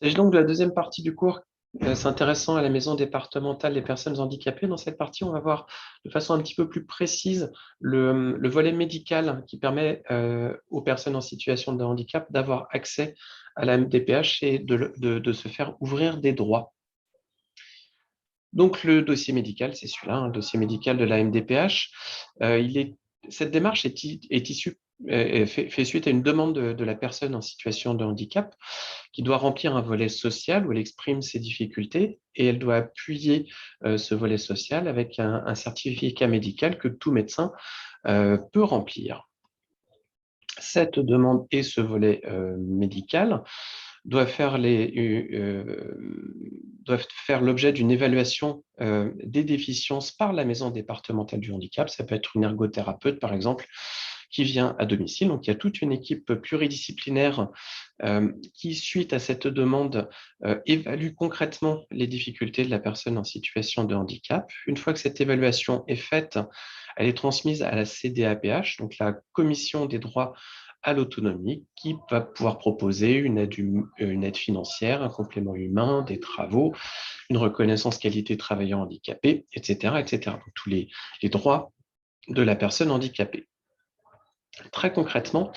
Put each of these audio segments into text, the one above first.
Il s'agit donc de la deuxième partie du cours s'intéressant à la maison départementale des personnes handicapées. Dans cette partie, on va voir de façon un petit peu plus précise le volet médical qui permet aux personnes en situation de handicap d'avoir accès à la MDPH et de se faire ouvrir des droits. Donc, le dossier médical, c'est celui-là, un dossier médical de la MDPH. Cette démarche est issue, fait suite à une demande de la personne en situation de handicap qui doit remplir un volet social où elle exprime ses difficultés et elle doit appuyer ce volet social avec un certificat médical que tout médecin peut remplir. Cette demande et ce volet médical doivent faire l'objet d'une évaluation des déficiences par la maison départementale du handicap. Ça peut être une ergothérapeute, par exemple, qui vient à domicile. Donc, il y a toute une équipe pluridisciplinaire qui, suite à cette demande, évalue concrètement les difficultés de la personne en situation de handicap. Une fois que cette évaluation est faite, elle est transmise à la CDAPH, donc la Commission des droits à l'autonomie, qui va pouvoir proposer une aide financière, un complément humain, des travaux, une reconnaissance qualité travailleur handicapé, etc., etc. Donc, tous les droits de la personne handicapée. Très concrètement,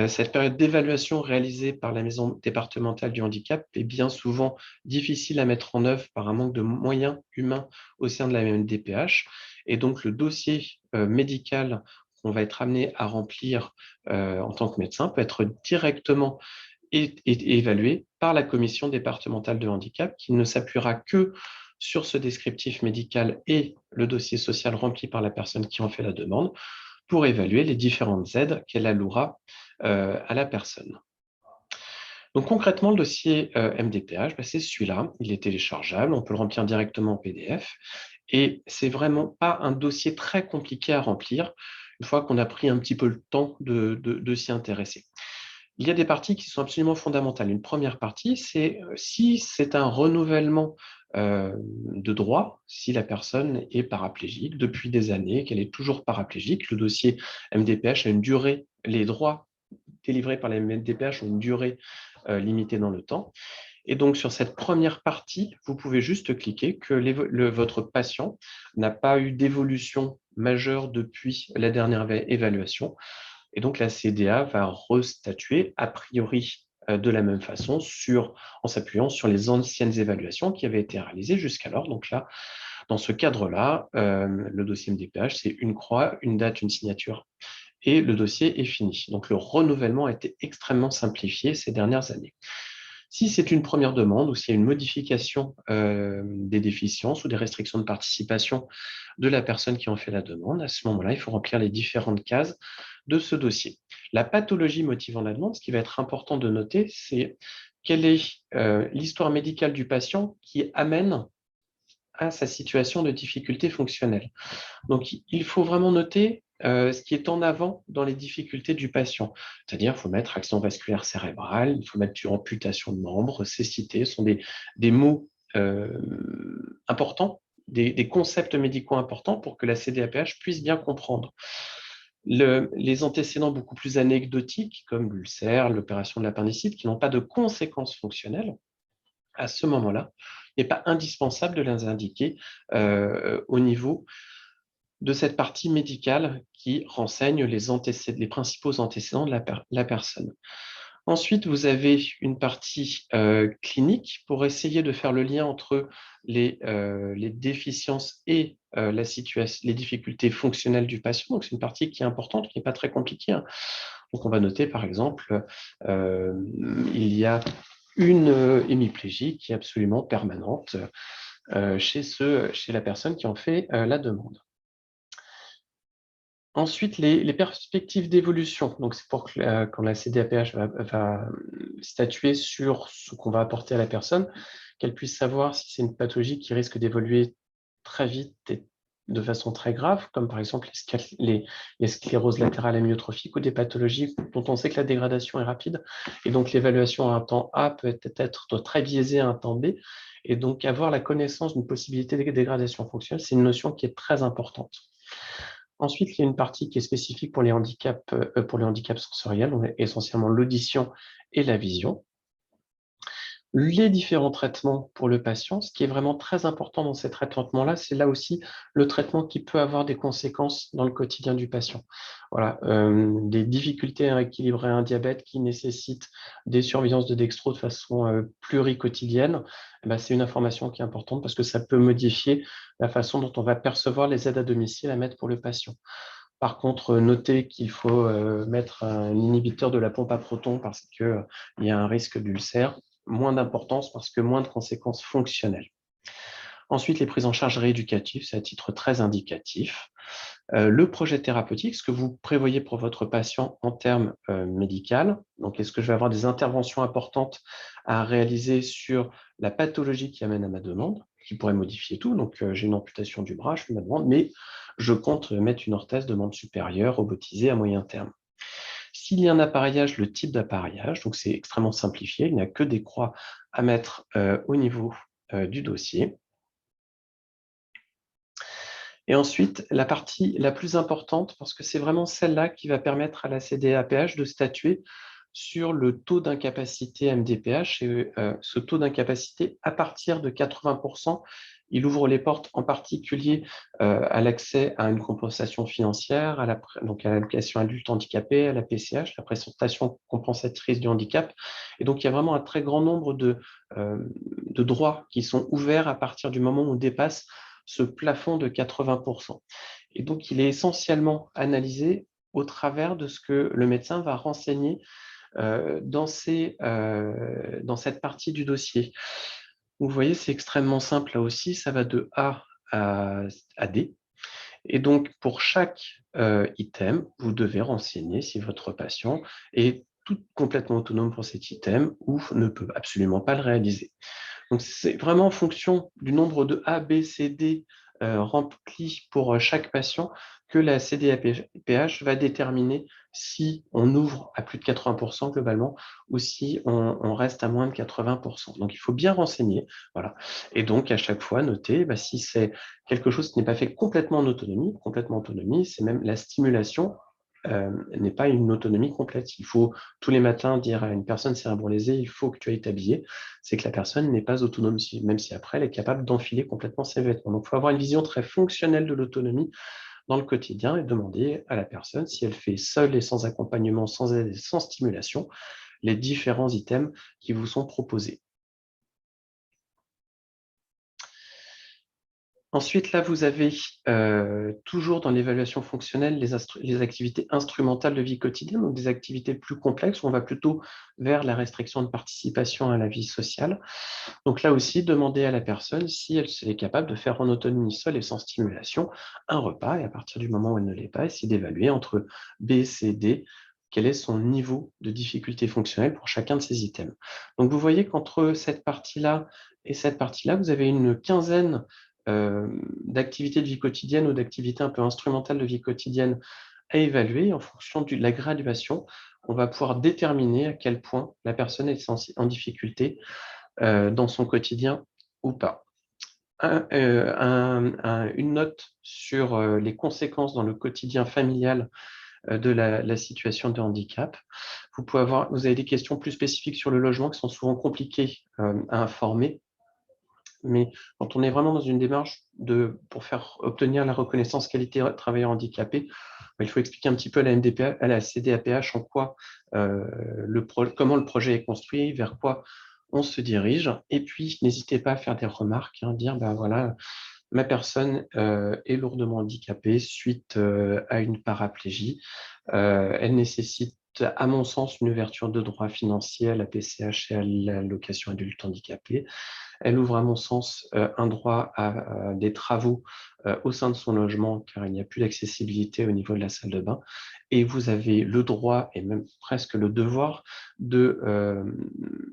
cette période d'évaluation réalisée par la maison départementale du handicap est bien souvent difficile à mettre en œuvre par un manque de moyens humains au sein de la MDPH. Et donc, le dossier médical qu'on va être amené à remplir en tant que médecin peut être directement évalué par la commission départementale de handicap qui ne s'appuiera que sur ce descriptif médical et le dossier social rempli par la personne qui en fait la demande pour évaluer les différentes aides qu'elle allouera à la personne. Donc concrètement, le dossier MDPH, c'est celui-là, il est téléchargeable, on peut le remplir directement en PDF et c'est vraiment pas un dossier très compliqué à remplir une fois qu'on a pris un petit peu le temps de s'y intéresser. Il y a des parties qui sont absolument fondamentales. Une première partie, c'est si c'est un renouvellement de droit, si la personne est paraplégique depuis des années, qu'elle est toujours paraplégique, le dossier MDPH a une durée, les droits délivrés par la MDPH ont une durée limitée dans le temps. Et donc, sur cette première partie, vous pouvez juste cliquer que votre patient n'a pas eu d'évolution majeure depuis la dernière évaluation. Et donc, la CDA va restatuer, a priori, de la même façon, en s'appuyant sur les anciennes évaluations qui avaient été réalisées jusqu'alors. Donc là, dans ce cadre-là, le dossier MDPH, c'est une croix, une date, une signature, et le dossier est fini. Donc, le renouvellement a été extrêmement simplifié ces dernières années. Si c'est une première demande ou s'il y a une modification des déficiences ou des restrictions de participation de la personne qui en fait la demande, à ce moment-là, il faut remplir les différentes cases de ce dossier. La pathologie motivant la demande, ce qui va être important de noter, c'est quelle est l'histoire médicale du patient qui amène à sa situation de difficulté fonctionnelle. Donc, il faut vraiment noter ce qui est en avant dans les difficultés du patient. C'est-à-dire, il faut mettre accident vasculaire cérébral, il faut mettre amputation de membres, cécité, ce sont des mots importants, des concepts médicaux importants pour que la CDAPH puisse bien comprendre. Les antécédents beaucoup plus anecdotiques, comme l'ulcère, l'opération de l'appendicite, qui n'ont pas de conséquences fonctionnelles, à ce moment-là, il n'est pas indispensable de les indiquer au niveau de cette partie médicale qui renseigne les principaux antécédents de la personne. Ensuite, vous avez une partie clinique pour essayer de faire le lien entre les déficiences et les difficultés fonctionnelles du patient. Donc, c'est une partie qui est importante, qui n'est pas très compliquée, hein. Donc, on va noter, par exemple, il y a une hémiplégie qui est absolument permanente chez la personne qui en fait la demande. Ensuite, les perspectives d'évolution. Donc, c'est pour que quand la CDAPH va statuer sur ce qu'on va apporter à la personne, qu'elle puisse savoir si c'est une pathologie qui risque d'évoluer très vite et de façon très grave, comme par exemple les scléroses latérales amyotrophiques ou des pathologies dont on sait que la dégradation est rapide. Et donc, l'évaluation à un temps A peut être très biaisée à un temps B. Et donc, avoir la connaissance d'une possibilité de dégradation fonctionnelle, c'est une notion qui est très importante. Ensuite, il y a une partie qui est spécifique pour les handicaps sensoriels, essentiellement l'audition et la vision. les différents traitements pour le patient. Ce qui est vraiment très important dans ces traitements-là, c'est là aussi le traitement qui peut avoir des conséquences dans le quotidien du patient. Voilà, des difficultés à équilibrer un diabète qui nécessite des surveillances de dextro de façon pluriquotidienne, eh ben, c'est une information qui est importante parce que ça peut modifier la façon dont on va percevoir les aides à domicile à mettre pour le patient. Par contre, notez qu'il faut mettre un inhibiteur de la pompe à protons parce qu'il y a un risque d'ulcère, moins d'importance parce que moins de conséquences fonctionnelles. Ensuite, les prises en charge rééducatives, c'est à titre très indicatif. Le projet thérapeutique, ce que vous prévoyez pour votre patient en termes médicaux. Donc, est-ce que je vais avoir des interventions importantes à réaliser sur la pathologie qui amène à ma demande, qui pourrait modifier tout. Donc, j'ai une amputation du bras, je fais ma demande, mais je compte mettre une orthèse de membre supérieur robotisée à moyen terme. S'il y a un appareillage, le type d'appareillage, donc c'est extrêmement simplifié, il n'y a que des croix à mettre au niveau du dossier. Et ensuite, la partie la plus importante, parce que c'est vraiment celle-là qui va permettre à la CDAPH de statuer sur le taux d'incapacité MDPH. Et ce taux d'incapacité, à partir de 80%, il ouvre les portes en particulier à l'accès à une compensation financière, donc à l'allocation adulte handicapé, à la PCH, la prestation compensatrice du handicap. Et donc, il y a vraiment un très grand nombre de droits qui sont ouverts à partir du moment où on dépasse ce plafond de 80%. Et donc, il est essentiellement analysé au travers de ce que le médecin va renseigner dans cette partie du dossier. Vous voyez, c'est extrêmement simple là aussi, ça va de A à D. Et donc, pour chaque item, vous devez renseigner si votre patient est complètement autonome pour cet item ou ne peut absolument pas le réaliser. Donc, c'est vraiment en fonction du nombre de A, B, C, D remplis pour chaque patient que la CDAPH va déterminer si on ouvre à plus de 80% globalement ou si on reste à moins de 80%. Donc, il faut bien renseigner. Voilà. Et donc, à chaque fois, noter si c'est quelque chose qui n'est pas fait complètement en autonomie, c'est même la stimulation n'est pas une autonomie complète. Il faut tous les matins dire à une personne cérébrolésée, il faut que tu ailles t'habiller. C'est que la personne n'est pas autonome, même si après, elle est capable d'enfiler complètement ses vêtements. Donc, il faut avoir une vision très fonctionnelle de l'autonomie dans le quotidien et demander à la personne si elle fait seule et sans accompagnement, sans aide et sans stimulation, les différents items qui vous sont proposés. Ensuite, là, vous avez toujours dans l'évaluation fonctionnelle les activités instrumentales de vie quotidienne, donc des activités plus complexes où on va plutôt vers la restriction de participation à la vie sociale. Donc là aussi, demandez à la personne si elle est capable de faire en autonomie seule et sans stimulation un repas, et à partir du moment où elle ne l'est pas, essayer d'évaluer entre B, C, D, quel est son niveau de difficulté fonctionnelle pour chacun de ces items. Donc vous voyez qu'entre cette partie-là et cette partie-là, vous avez une quinzaine d'activités de vie quotidienne ou d'activités un peu instrumentales de vie quotidienne à évaluer. En fonction de la graduation, on va pouvoir déterminer à quel point la personne est en difficulté dans son quotidien ou pas. Une note sur les conséquences dans le quotidien familial de la situation de handicap. Vous avez des questions plus spécifiques sur le logement qui sont souvent compliquées à informer. Mais quand on est vraiment dans une démarche pour faire obtenir la reconnaissance qualité travailleur handicapé, il faut expliquer un petit peu à la CDAPH en quoi, comment le projet est construit, vers quoi on se dirige. Et puis, n'hésitez pas à faire des remarques, dire, voilà, ma personne est lourdement handicapée suite à une paraplégie. Elle nécessite, à mon sens, une ouverture de droits financiers à la PCH et à l'allocation adulte handicapé. Elle ouvre, à mon sens, un droit à des travaux au sein de son logement, car il n'y a plus d'accessibilité au niveau de la salle de bain. Et vous avez le droit, et même presque le devoir,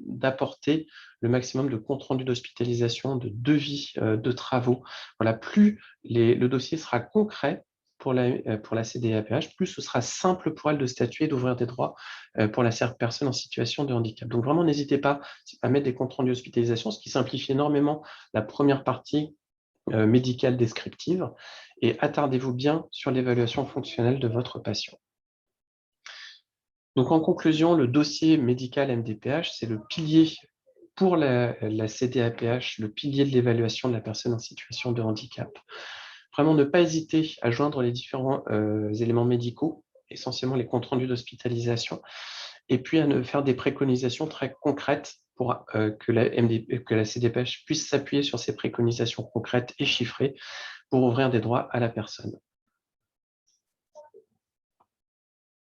d'apporter le maximum de compte rendu d'hospitalisation, de devis de travaux. Voilà, plus le dossier sera concret pour la CDAPH, plus ce sera simple pour elle de statuer, d'ouvrir des droits pour la personne en situation de handicap. Donc vraiment, n'hésitez pas à mettre des comptes rendus d'hospitalisation, ce qui simplifie énormément la première partie médicale descriptive, et attardez-vous bien sur l'évaluation fonctionnelle de votre patient. Donc en conclusion, le dossier médical MDPH, c'est le pilier pour la CDAPH, le pilier de l'évaluation de la personne en situation de handicap. Vraiment ne pas hésiter à joindre les différents éléments médicaux, essentiellement les comptes rendus d'hospitalisation, et puis à ne faire des préconisations très concrètes pour que la CDPH puisse s'appuyer sur ces préconisations concrètes et chiffrées pour ouvrir des droits à la personne.